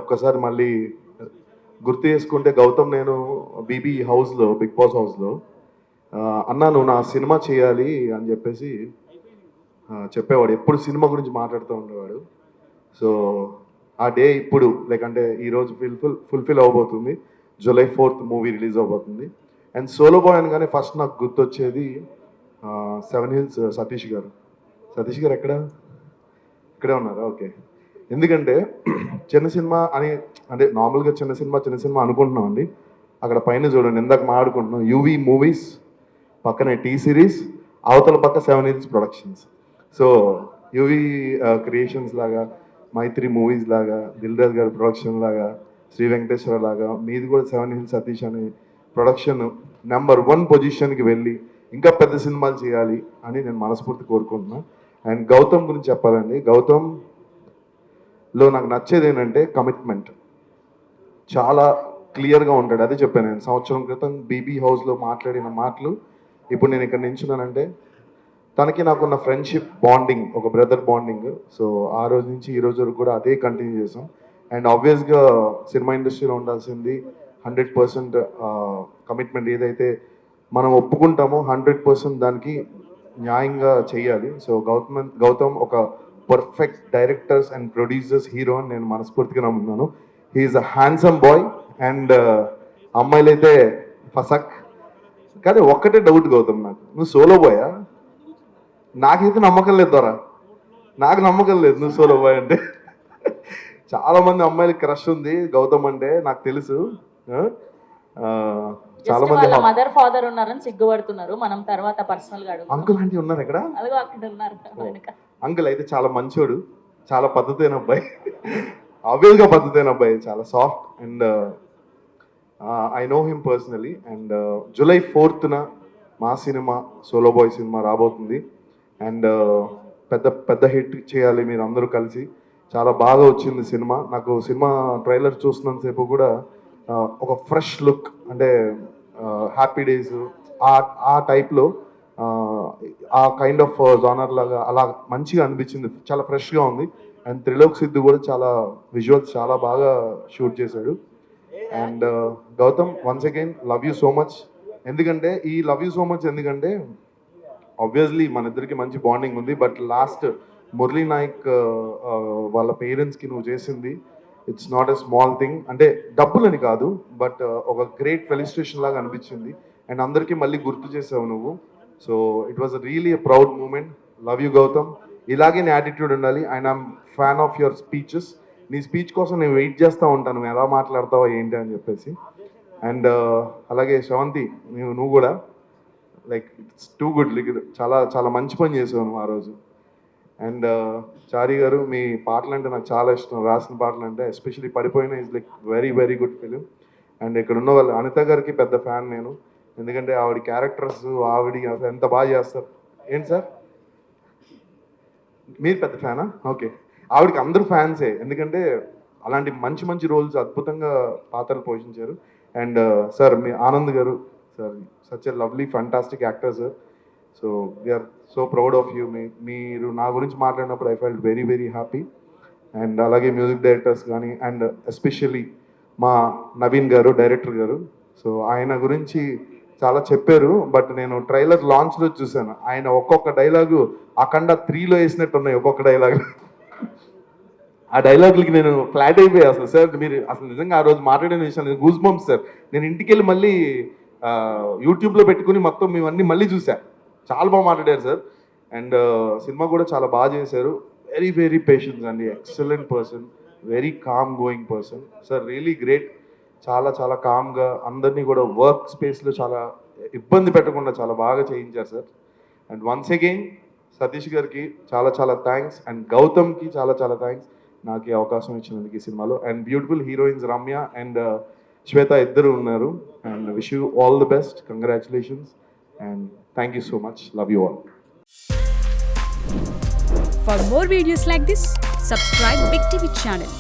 ఒక్కసారి మళ్ళీ గుర్తు చేసుకుంటే గౌతమ్ నేను బీబీ హౌస్లో, బిగ్ బాస్ హౌస్లో అన్నా నువ్వు నా సినిమా చేయాలి అని చెప్పేసి చెప్పేవాడు. ఎప్పుడు సినిమా గురించి మాట్లాడుతూ ఉండేవాడు. సో ఆ డే ఇప్పుడు లైక్ అంటే ఈరోజు ఫుల్ఫిల్ అవ్వబోతుంది. జూలై 4th మూవీ రిలీజ్ అవబోతుంది. అండ్ సోలో బాయ్ అనగానే ఫస్ట్ నాకు గుర్తొచ్చేది 7 Hills సతీష్ గారు. సతీష్ గారు ఎక్కడ? ఇక్కడే ఉన్నారా? ఓకే. ఎందుకంటే చిన్న సినిమా అని అంటే నార్మల్గా చిన్న సినిమా అనుకుంటున్నాం అండి. అక్కడ పైన చూడండి, ఇందాక మాట్లాడుకుంటున్నాం యూవీ మూవీస్, పక్కనే టీ సిరీస్, అవతల పక్క 7 Hills productions. So UV creations లాగా, మైత్రి మూవీస్ లాగా, దిల్ రాజు గారి ప్రొడక్షన్ లాగా, శ్రీ వెంకటేశ్వర లాగా మీది కూడా 7 Hills సతీష్ అనే ప్రొడక్షన్ నెంబర్ 1 పొజిషన్కి వెళ్ళి ఇంకా పెద్ద సినిమాలు చేయాలి అని నేను మనస్ఫూర్తి కోరుకుంటున్నాను. అండ్ గౌతమ్ గురించి చెప్పాలండి. గౌతమ్లో నాకు నచ్చేది ఏంటంటే కమిట్మెంట్. చాలా క్లియర్గా ఉంటాడు. అదే చెప్పాను నేను సంవత్సరం క్రితం బీబీ హౌస్లో మాట్లాడిన మాటలు ఇప్పుడు నేను ఇక్కడ నించున్నానంటే తనకి నాకున్న ఫ్రెండ్షిప్ బాండింగ్, ఒక బ్రదర్ బాండింగ్. సో ఆ రోజు నుంచి ఈ రోజు వరకు కూడా అదే కంటిన్యూ చేసాం. అండ్ ఆబ్వియస్గా సినిమా ఇండస్ట్రీలో ఉండాల్సింది 100% కమిట్మెంట్. ఏదైతే మనం ఒప్పుకుంటామో 100% దానికి న్యాయంగా చేయాలి. సో గౌతమ్ ఒక perfect directors and producers hero అని నేను మనస్ఫూర్తిగా నమ్ముతున్నాను. He's a handsome boy and అమ్మాయిలైతే ఫసక్. కానీ ఒక్కటే డౌట్ గౌతమ్, నాకు నువ్వు సోలో బాయా? నాకైతే నమ్మకం లేదు దొరా, నాకు నమ్మకం లేదు నువ్వు సోలో బాయ్ అంటే. చాలా మంది అమ్మాయిలకి క్రష్ ఉంది గౌతమ్ అంటే నాకు తెలుసు. చాలా మంది మదర్ ఫాదర్ ఉన్నారని సిగ్గుపడుతున్నారు. మనం తర్వాత పర్సనల్ గా అంకుల్ ఆంటీ ఉన్నారు ఇక్కడ. అదిగో అక్కడ ఉన్నారు. అంకుల్ అయితే చాలా మంచోడు, చాలా పద్ధతైన అబ్బాయి, ఆబ్వియస్గా పద్ధతైన అబ్బాయి, చాలా soft. And I know him personally. And July 4th మా సినిమా సోలో బాయ్ సినిమా రాబోతుంది. అండ్ పెద్ద హిట్ చేయాలి మీరు అందరూ కలిసి. చాలా బాగా వచ్చింది సినిమా. నాకు సినిమా ట్రైలర్ చూస్తున్నంతసేపు కూడా ఒక ఫ్రెష్ లుక్, అంటే హ్యాపీ డేస్ ఆ టైప్లో ఆ కైండ్ ఆఫ్ జానర్ లాగా అలా మంచిగా అనిపించింది. చాలా ఫ్రెష్గా ఉంది. అండ్ త్రిలోక్ సిద్ధు కూడా చాలా విజువల్స్ చాలా బాగా షూట్ చేశాడు. And Gautham once again love you so much. ఎందుకంటే ఈ లవ్ యూ సో మచ్ ఎందుకంటే ఆబ్వియస్లీ మన ఇద్దరికి మంచి బాండింగ్ ఉంది. బట్ లాస్ట్ మురళీ నాయక్ వాళ్ళ పేరెంట్స్కి నువ్వు చేసింది it's not a small thing. అంటే డబ్బులని కాదు, బట్ ఒక గ్రేట్ ఫెలిస్ట్రేషన్ లాగా అనిపించింది. అండ్ అందరికీ మళ్ళీ గుర్తు చేసావు నువ్వు. So it was really a proud moment. Love you Gautham. ఇలాగే నీ యాటిట్యూడ్ ఉండాలి. And I'm fan of your speeches. నీ స్పీచ్ కోసం నేను వెయిట్ చేస్తూ ఉంటాను, నువ్వు ఎలా మాట్లాడతావో ఏంటి అని చెప్పేసి. అండ్ అలాగే శ్రవంతి, నువ్వు కూడా లైక్ ఇట్స్ టూ గుడ్. చాలా చాలా మంచి పని చేసావు నువ్వు ఆ రోజు. అండ్ చారి గారు, మీ పాటలు అంటే నాకు చాలా ఇష్టం. రాసిన పాటలు అంటే ఎస్పెషలీ పడిపోయిన is like very very good film. And ఇక్కడ ఉన్న వాళ్ళు అనిత గారికి పెద్ద ఫ్యాన్ నేను. ఎందుకంటే ఆవిడ క్యారెక్టర్స్, ఆవిడ ఎంత బాగా చేస్తారు. ఏంటి సార్ మీరు పెద్ద ఫ్యానా? ఓకే. ఆవిడకి అందరూ ఫ్యాన్సే, ఎందుకంటే అలాంటి మంచి మంచి రోల్స్ అద్భుతంగా పాత్రలు పోషించారు. అండ్ సార్ మీ Anand garu sir, such a lovely fantastic actor sir. So we're so proud of you. మీరు నా గురించి మాట్లాడినప్పుడు I felt very very happy. And అలాగే మ్యూజిక్ డైరెక్టర్స్ కానీ, అండ్ ఎస్పెషల్లీ మా నవీన్ గారు డైరెక్టర్ గారు. సో ఆయన గురించి చాలా చెప్పారు, బట్ నేను ట్రైలర్ లాంచ్లో చూశాను. ఆయన ఒక్కొక్క డైలాగు అఖండ 3లో వేసినట్టు ఉన్నాయి ఒక్కొక్క డైలాగ్. ఆ డైలాగులకి నేను ఫ్లాట్ అయిపోయా అసలు. సార్ మీరు అసలు నిజంగా ఆ రోజు మాట్లాడిన విషయాలు గూస్ బంప్స్ సార్. నేను ఇంటికి వెళ్ళి మళ్ళీ యూట్యూబ్లో పెట్టుకుని మొత్తం మేమన్నీ మళ్ళీ చూసా. చాలా బాగా మాట్లాడారు సార్. అండ్ సినిమా కూడా చాలా బాగా చేశారు. వెరీ వెరీ పేషెన్స్ అండి, excellent person, very calm going person sir, really great. చాలా చాలా కామ్గా అందరినీ కూడా వర్క్ స్పేస్లో చాలా ఇబ్బంది పెట్టకుండా చాలా బాగా చేయించారు sir. And once again Satish గారికి చాలా చాలా థ్యాంక్స్. అండ్ గౌతమ్కి చాలా చాలా థ్యాంక్స్ నాకు ఈ అవకాశం ఇచ్చినందుకు ఈ సినిమాలో. And beautiful heroines Ramya and Shweta ఇద్దరు ఉన్నారు. And wish you all the best, congratulations, and thank you so much. Love you all. For more videos like this, subscribe Big TV channel.